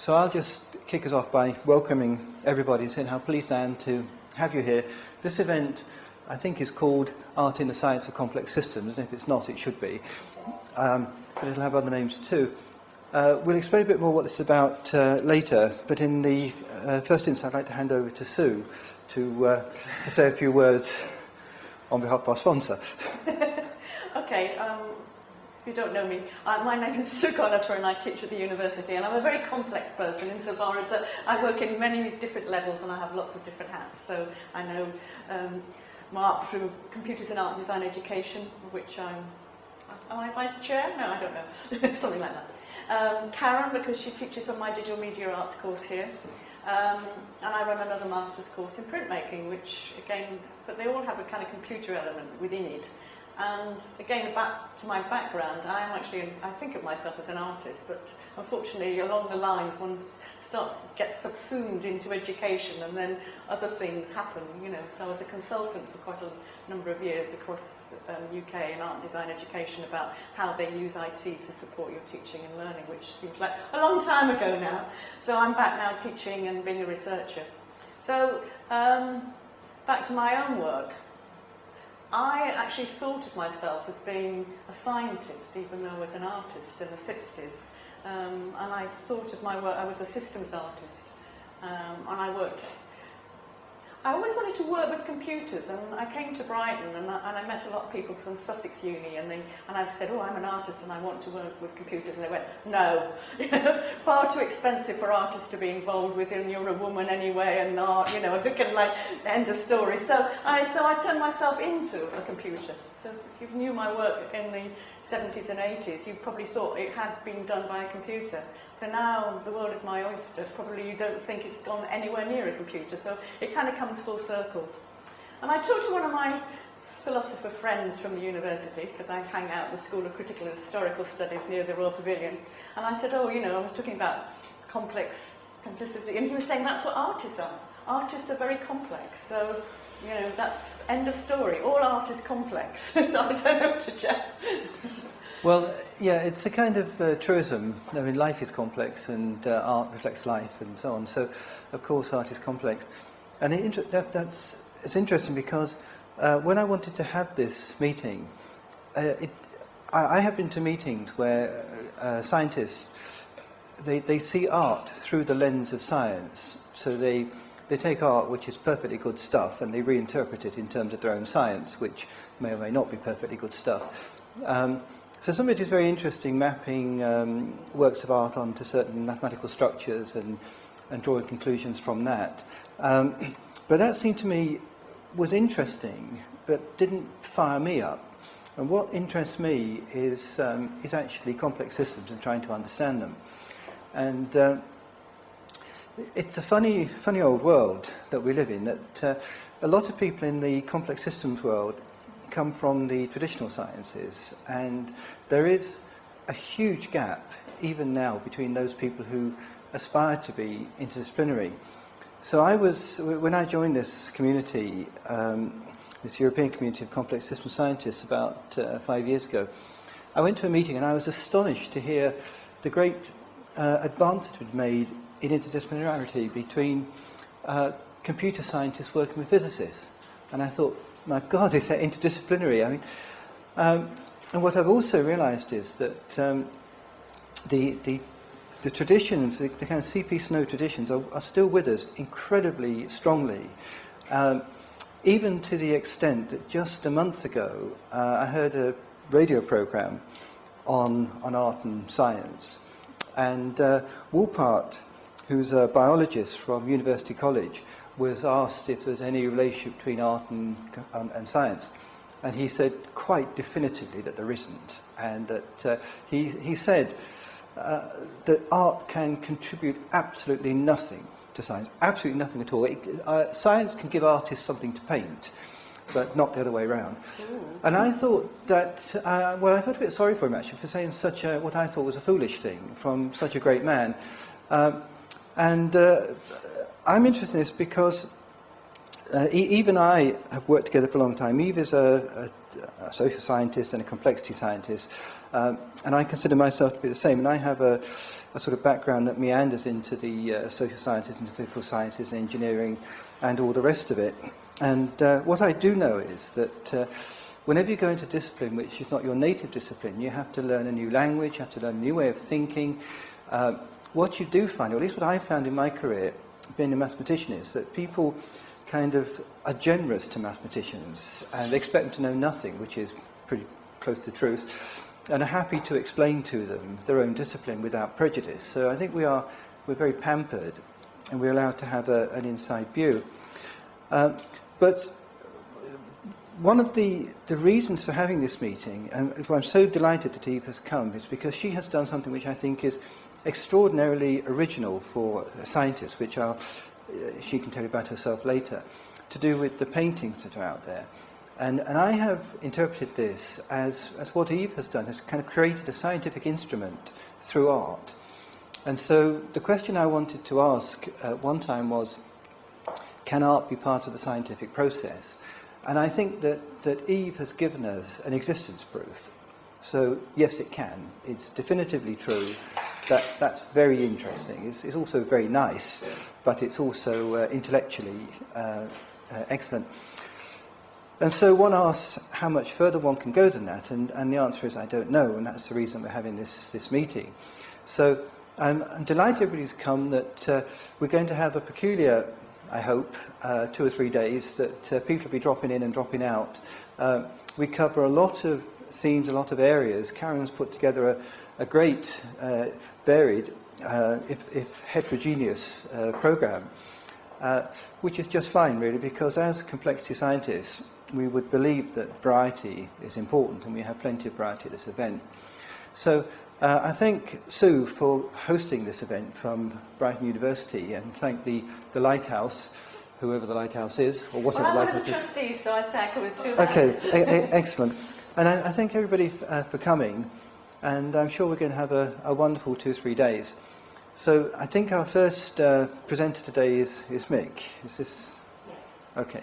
So I'll just kick us off by welcoming everybody and saying how pleased I am to have you here. This event, I think, is called Art in the Science of Complex Systems, and if it's not, it should be. But it'll have other names too. We'll explain a bit more what this is about later, but in the first instance I'd like to hand over to Sue to say a few words on behalf of our sponsor. Okay, if you don't know me, my name is Sue Conator and I teach at the university, and I'm a very complex person insofar as that I work in many different levels and I have lots of different hats. So I know Mark through Computers in Art and Design Education, of which am I Vice Chair? No, I don't know, something like that. Karen, because she teaches on my Digital Media Arts course here. And I run another master's course in printmaking, which again, but they all have a kind of computer element within it. And again, back to my background, I am actually, I think of myself as an artist, but unfortunately along the lines one starts to get subsumed into education and then other things happen, you know. So I was a consultant for quite a number of years across UK in art and design education about how they use IT to support your teaching and learning, which seems like a long time ago now. So I'm back now teaching and being a researcher. So back to my own work. I actually thought of myself as being a scientist, even though I was an artist in the 60s. And I thought of my work, I was a systems artist. And I always wanted to work with computers, and I came to Brighton and I met a lot of people from Sussex Uni, and I said, oh, I'm an artist and I want to work with computers, and they went, no, far too expensive for artists to be involved with, and you're a woman anyway, and art, you know, a bit kind of like end of story. So I turned myself into a computer. So if you knew my work in the 70s and 80s, you probably thought it had been done by a computer. So now the world is my oyster. Probably you don't think it's gone anywhere near a computer. So it kind of comes full circles. And I talked to one of my philosopher friends from the university, because I hang out in the School of Critical and Historical Studies near the Royal Pavilion. And I said, oh, you know, I was talking about complicity. And he was saying that's what artists are. Artists are very complex. So, you know, that's end of story. All art is complex. So I turn over to Jeff. Well, yeah, it's a kind of truism. I mean, life is complex and art reflects life and so on. So, of course, art is complex. And it's interesting because when I wanted to have this meeting, I have been to meetings where scientists, they see art through the lens of science. So they take art, which is perfectly good stuff, and they reinterpret it in terms of their own science, which may or may not be perfectly good stuff. So some of it is very interesting, mapping works of art onto certain mathematical structures and drawing conclusions from that. But that seemed to me was interesting, but didn't fire me up. And what interests me is actually complex systems and trying to understand them. And it's a funny old world that we live in, that a lot of people in the complex systems world come from the traditional sciences, and there is a huge gap even now between those people who aspire to be interdisciplinary. So when I joined this community, this European community of complex system scientists about 5 years ago, I went to a meeting and I was astonished to hear the great advance that had made in interdisciplinarity between computer scientists working with physicists. And I thought, my God, is that interdisciplinary? I mean, and what I've also realised is that the traditions, the kind of CP Snow traditions, are still with us incredibly strongly. Even to the extent that just a month ago, I heard a radio programme on art and science, and Woolpart, who's a biologist from University College, was asked if there's any relationship between art and science, and he said quite definitively that there isn't, and that he said that art can contribute absolutely nothing to science, absolutely nothing at all. Science can give artists something to paint, but not the other way around. Ooh. And I thought that, well, I felt a bit sorry for him actually for saying such what I thought was a foolish thing from such a great man. I'm interested in this because Eve and I have worked together for a long time. Eve is a social scientist and a complexity scientist, And I consider myself to be the same. And I have a sort of background that meanders into the social sciences, into physical sciences and engineering and all the rest of it. And what I do know is that whenever you go into a discipline which is not your native discipline, you have to learn a new language, you have to learn a new way of thinking. What you do find, or at least what I found in my career, being a mathematician, is that people kind of are generous to mathematicians and they expect them to know nothing, which is pretty close to the truth, and are happy to explain to them their own discipline without prejudice. So I think we're very pampered and we're allowed to have an inside view. But one of the reasons for having this meeting, and why I'm so delighted that Eve has come, is because she has done something which I think is extraordinarily original for scientists, which are, she can tell you about herself later, to do with the paintings that are out there. And I have interpreted this as what Eve has done, has kind of created a scientific instrument through art. And so the question I wanted to ask at one time was, can art be part of the scientific process? And I think that Eve has given us an existence proof. So yes, it can. It's definitively true. That's very interesting. It's also very nice, but it's also intellectually excellent. And so one asks how much further one can go than that, and the answer is I don't know, and that's the reason we're having this meeting. So I'm delighted everybody's come, that we're going to have a peculiar, I hope, 2 or 3 days that people will be dropping in and dropping out. We cover a lot of themes, a lot of areas. Karen's put together a great, varied, if heterogeneous programme, which is just fine, really, because as complexity scientists, we would believe that variety is important, and we have plenty of variety at this event. So I thank Sue for hosting this event from Brighton University, and thank the Lighthouse, whoever the Lighthouse is, or whatever the Lighthouse is. I'm one of the trustees, so I second with 2 hands. Okay, excellent. And I thank everybody for coming, and I'm sure we're going to have a wonderful 2 or 3 days. So I think our first presenter today is Mick. Is this? Yeah. Okay.